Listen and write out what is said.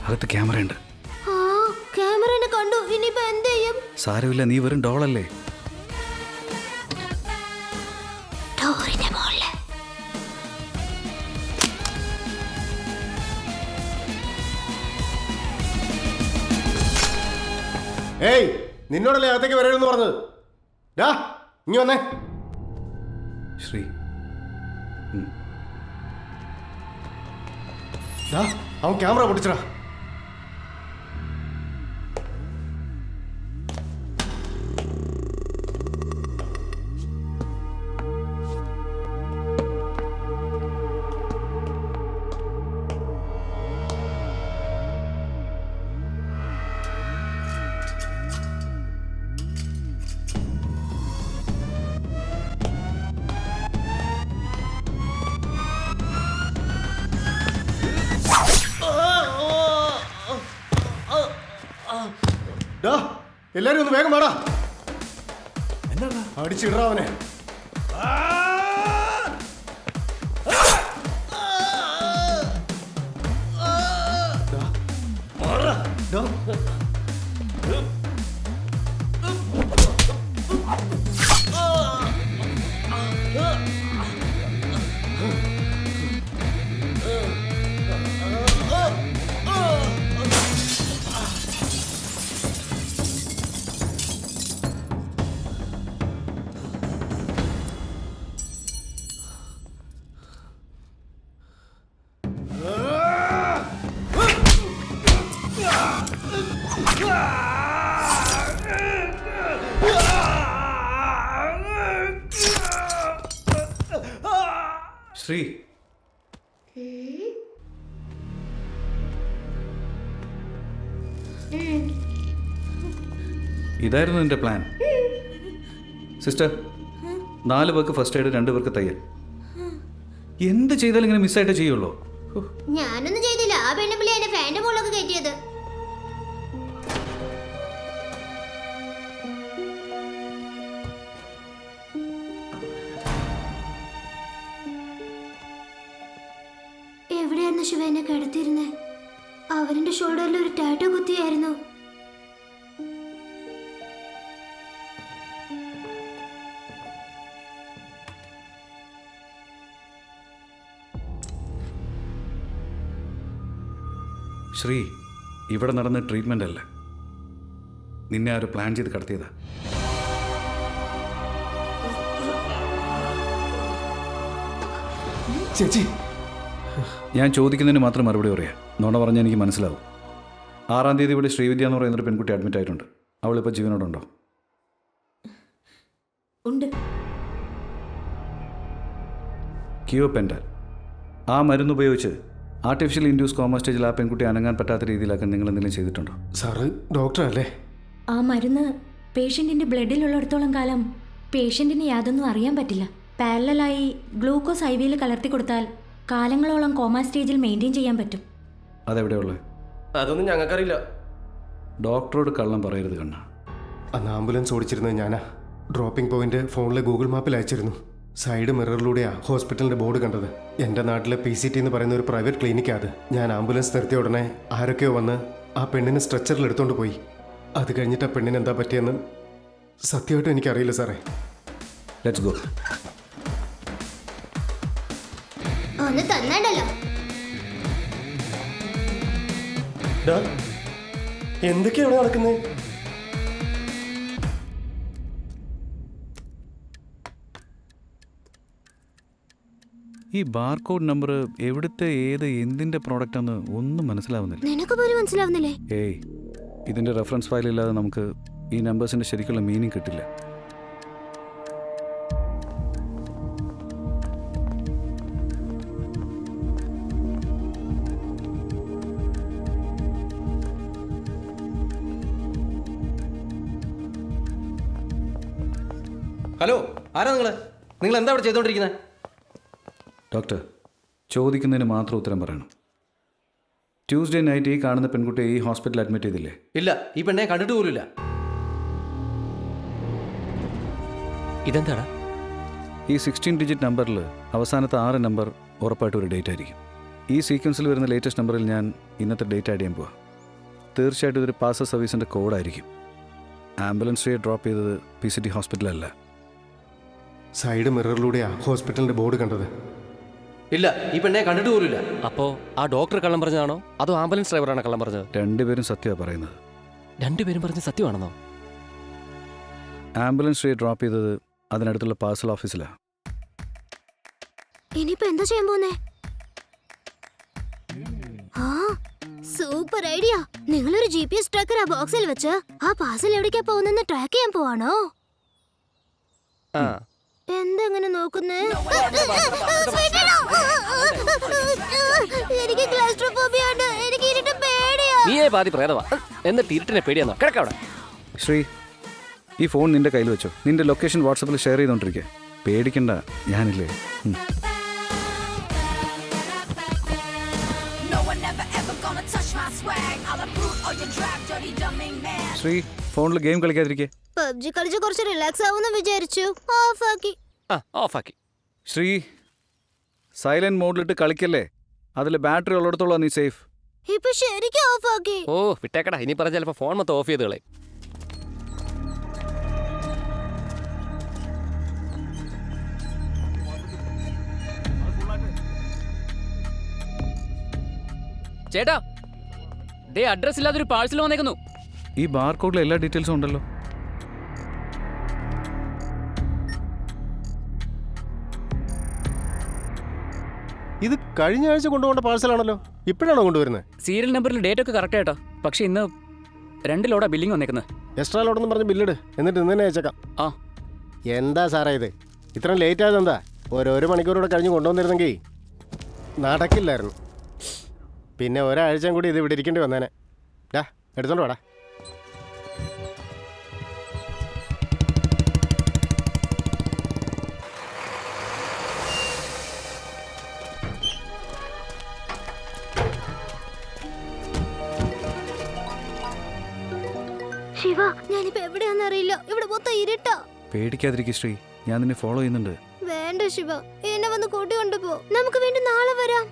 അകത്ത് ക്യാമറയുണ്ട്. ക്യാമറനെ കണ്ടു. ഇനിയിപ്പോ എന്ത് ചെയ്യും? സാരമില്ല, നീ വെറും ഡോളല്ലേ. ഡോറിന്റെ മോളില്. ഏയ്, നിന്നോടല്ലേ അകത്തേക്ക് വരരുതെന്ന് പറഞ്ഞത്? ഡാ, ഇങ്ങ് വന്നേ. ശ്രീ, ഡാ, അവൻ ക്യാമറ പൊട്ടിച്ചടാ. എല്ലാരും ഒന്ന് വേഗം വേടാ. അടിച്ചിടറാ അവനെ. ശ്രീ, ഇതായിരുന്നു നിന്റെ പ്ലാൻ. സിസ്റ്റർ, 4 പേർക്ക് ഫസ്റ്റ് എയ്ഡ്, 2 പേർക്ക് തയ്യൽ. എന്ത് ചെയ്താലും ഇങ്ങനെ മിസ്സായിട്ട് ചെയ്യുള്ളൂ. ഞാനൊന്നും ചെയ്തില്ല. ആ പെണ്ണുപിള്ളി എന്റെ ഫാന്റെ മുകളിലൊക്കെ കയറ്റിയത്. എവിടെയായിരുന്നു ശിവ എന്നെ കിടത്തിയിരുന്നേ? അവരുടെ ഷോൾഡറിൽ ഒരു ടാറ്റോ കുത്തിയായിരുന്നു. ശ്രീ, ഇവിടെ നടന്ന ട്രീറ്റ്മെൻ്റ് അല്ല, നിന്നെ ആരും പ്ലാൻ ചെയ്ത് കടത്തിയതാ. ചേച്ചി, ഞാൻ ചോദിക്കുന്നതിന് മാത്രം മറുപടി പറയാം. നോണ പറഞ്ഞാൽ എനിക്ക് മനസ്സിലാവും. 6-ാം തീയതി ഇവിടെ ശ്രീവിദ്യ എന്ന് പറയുന്നൊരു പെൺകുട്ടി അഡ്മിറ്റ് ആയിട്ടുണ്ട്. അവളിപ്പോൾ ജീവനോടുണ്ടോ? ഉണ്ട്. കിയോപെൻറ്റാൽ, ആ മരുന്ന് ഉപയോഗിച്ച് ആർട്ടിഫിഷ്യൽ ഇൻഡ്യൂസ് കോമ സ്റ്റേജിൽ ആ പെൺകുട്ടി അനങ്ങാൻ പറ്റാത്ത രീതിയിലാക്കാൻ നിങ്ങൾ എന്തെങ്കിലും ചെയ്തിട്ടുണ്ടോ? സാറ് ഡോക്ടറല്ലേ? ആ മരുന്ന് പേഷ്യൻറ്റിൻ്റെ ബ്ലഡിലുള്ളിടത്തോളം കാലം പേഷ്യൻറ്റിന് യാതൊന്നും അറിയാൻ പറ്റില്ല. പാരലായി ഗ്ലൂക്കോസ് ഐ വിയിൽ കലർത്തി കൊടുത്താൽ കാലങ്ങളോളം കോമ സ്റ്റേജിൽ മെയിൻറ്റെയിൻ ചെയ്യാൻ പറ്റും. അതെവിടെയുള്ളത്? അതൊന്നും ഞങ്ങൾക്കറിയില്ല. ഡോക്ടറോട് കള്ളം പറയരുത് കണ്ണ. അന്ന് ആംബുലൻസ് ഓടിച്ചിരുന്നത് ഞാനാ. ഡ്രോപ്പിംഗ് പോയിന്റ് ഫോണിലെ ഗൂഗിൾ മാപ്പിൽ അയച്ചിരുന്നു. സൈഡ് മിററിലൂടെയാണ് ഹോസ്പിറ്റലിൻ്റെ ബോർഡ് കണ്ടത്. എൻ്റെ നാട്ടിലെ PCT എന്ന് പറയുന്ന ഒരു പ്രൈവറ്റ് ക്ലിനിക്കാണ് അത്. ഞാൻ ആംബുലൻസ് നിർത്തിയ ഉടനെ ആരൊക്കെയോ വന്ന് ആ പെണ്ണിനെ സ്ട്രെച്ചറിൽ എടുത്തുകൊണ്ട് പോയി. അത് കഴിഞ്ഞിട്ട് ആ പെണ്ണിന് എന്താ പറ്റിയെന്ന് സത്യമായിട്ടും എനിക്കറിയില്ല സാറേ. Let's go. ഒന്ന് തന്നണ്ടല്ലോ. എന്തൊക്കെയാണ് നടക്കുന്നത്? ഈ ബാർകോഡ് നമ്പർ എവിടുത്തെ എന്തിന്റെ പ്രോഡക്റ്റ് ആണെന്ന് ഒന്നും മനസ്സിലാവുന്നില്ല. നിനക്ക് പോലും മനസ്സിലാവുന്നില്ലേ? ഏയ്, ഇതിന്റെ റെഫറൻസ് ഫയൽ ഇല്ലാതെ നമുക്ക് ഈ നമ്പേഴ്സിന്റെ ശരിക്കുള്ള മീനിങ് കിട്ടില്ല. ഹലോ, ആരാ നിങ്ങൾ എന്താ ഇവിടെ ചെയ്തുകൊണ്ടിരിക്കുന്നത്? ഡോക്ടർ, ചോദിക്കുന്നതിന് മാത്രം ഉത്തരം പറയണം. ട്യൂസ്ഡേ നൈറ്റ് ഈ കാണുന്ന പെൺകുട്ടിയെ ഈ ഹോസ്പിറ്റലിൽ അഡ്മിറ്റ് ചെയ്തില്ലേ? ഇല്ല, ഈ പെണ്ണെ കണ്ടിട്ട് പോലുമില്ല. ഇതെന്താടാ? ഈ 16 ഡിജിറ്റ് നമ്പറിൽ അവസാനത്തെ 6 നമ്പർ ഉറപ്പായിട്ട് ഒരു ഡേറ്റ് ആയിരിക്കും. ഈ സീക്വൻസിൽ വരുന്ന ലേറ്റസ്റ്റ് നമ്പറിൽ ഞാൻ ഇന്നത്തെ ഡേറ്റ് ആഡ് ചെയ്യാൻ പോവാം. തീർച്ചയായിട്ടും ഇതൊരു പാസ സർവീസിൻ്റെ കോഡായിരിക്കും. ആംബുലൻസ് വഴി ഡ്രോപ്പ് ചെയ്തത് PCT ഹോസ്പിറ്റലല്ല. സൈഡ് മിററിലൂടെയാ ഹോസ്പിറ്റലിന്റെ ബോർഡ് കണ്ടത്. ഇല്ല, ഈ പെണ്ണെ കണ്ടിട്ട് പോലുമില്ല. അപ്പോ ആ ഡോക്ടർ കള്ളം പറഞ്ഞതാണോ അതോ ആംബുലൻസ് ഡ്രൈവറാണ് കള്ളം പറഞ്ഞത്? രണ്ടുപേരും സത്യമാണ് പറയുന്നത്. രണ്ടുപേരും പറഞ്ഞ് സത്യമാണെന്നോ? ആംബുലൻസ് വഴി ഡ്രോപ്പ് ചെയ്തത് അതിനടുത്തുള്ള പാഴ്സൽ ഓഫീസിലാണ്. ഇനിയിപ്പോ എന്താ ചെയ്യാൻ പോന്നേ? ആ സൂപ്പർ ഐഡിയ. നിങ്ങളൊരു GPS ട്രാക്കർ ആ ബോക്സിൽ വെച്ച് ആ പാഴ്സൽ എവിടേക്കാ പോകുന്നെന്ന് ട്രാക്ക് ചെയ്യാൻ പോവാണോ? ആ എന്തെങ്ങനെ നോക്കുന്നേ? എനിക്ക് ക്ലാസ്ട്രോഫോബിയ ഉണ്ട്. എനിക്ക് ഇരുട്ട് പേടിയാ. നീയേ പാതി പ്രേതവാ എന്നിട്ട് ഇരുട്ടിനെ പേടിയാന്നോ? കിടക്കവിടെ. ശ്രീ, ഈ ഫോൺ നിന്റെ കയ്യിൽ വെച്ചോ. നിന്റെ ലൊക്കേഷൻ വാട്സപ്പിൽ ഷെയർ ചെയ്തോണ്ടിരിക്കുക. പേടിക്കണ്ട, ഞാനില്ലേ. ശ്രീ, ഫോണിൽ ഗെയിം കളിക്കാതിരിക്കേ. PUBG കളിച്ച് കുറച്ച് റിലാക്സ് ആവുമെന്ന് വിചാരിച്ചു. ഓഫാക്കി. ആ ഓഫാക്കി. ശ്രീ, സൈലന്റ് മോഡിലിട്ട് കളിക്കല്ലേ. അതിൽ ബാറ്ററി ഉള്ളിടത്തോളം നീ സേഫ്. ഇപ്പൊ ശരിക്കും ഓഫാക്കി. ഓ വിട്ടേക്കടാ, ഇനി പറഞ്ഞ ചിലപ്പോ ഫോൺ മൊത്തം ഓഫ് ചെയ്ത് കളയും. ചേട്ടാ, ഡേ അഡ്രസ് ഇല്ലാതൊരു പാഴ്സൽ വന്നേക്കുന്നു. ഈ ബാർകോഡിലെ എല്ലാ ഡീറ്റെയിൽസും ഉണ്ടല്ലോ. ഇത് കഴിഞ്ഞ ആഴ്ച കൊണ്ടുപോകേണ്ട പാഴ്സലാണല്ലോ, ഇപ്പോഴാണോ കൊണ്ടുവരുന്നത്? സീരിയൽ നമ്പറിൽ ഡേറ്റ് ഒക്കെ കറക്റ്റ് ആയിട്ടോ. പക്ഷെ ഇന്ന് 2 ലോഡാ ബില്ലിംഗ് വന്നേക്കുന്നത്. എക്സ്ട്രാ ലോഡെന്ന് പറഞ്ഞ് ബില്ലിട്, എന്നിട്ട് ഇന്ന് തന്നെ അയച്ചേക്കാം. ആ എന്താ സാറേ ഇത് ഇത്രയും ലേറ്റ് ആയത്? എന്താ ഒരു മണിക്കൂറൂടെ കഴിഞ്ഞ് കൊണ്ടുവന്നിരുന്നെങ്കിൽ നടക്കില്ലായിരുന്നു. പിന്നെ ഒരാഴ്ചയും കൂടി ഇത് ഇവിടെ ഇരിക്കേണ്ടി വന്നേനെ. ഡാ എടുത്തോണ്ട് വാടാ. ശിവ, ഞാനിപ്പോ എവിടെയാന്ന് അറിയില്ല. ഇവിടെ മൊത്തം ഇരുട്ടാ. പേടിക്കാതിരിക്കും ശ്രീ, ഞാൻ നിന്നെ ഫോളോ ചെയ്യുന്നുണ്ട്. വേണ്ട ശിവ, എന്നെ വന്ന് കൂട്ടി കൊണ്ടുപോ. നമുക്ക് വീണ്ടും നാളെ വരാം.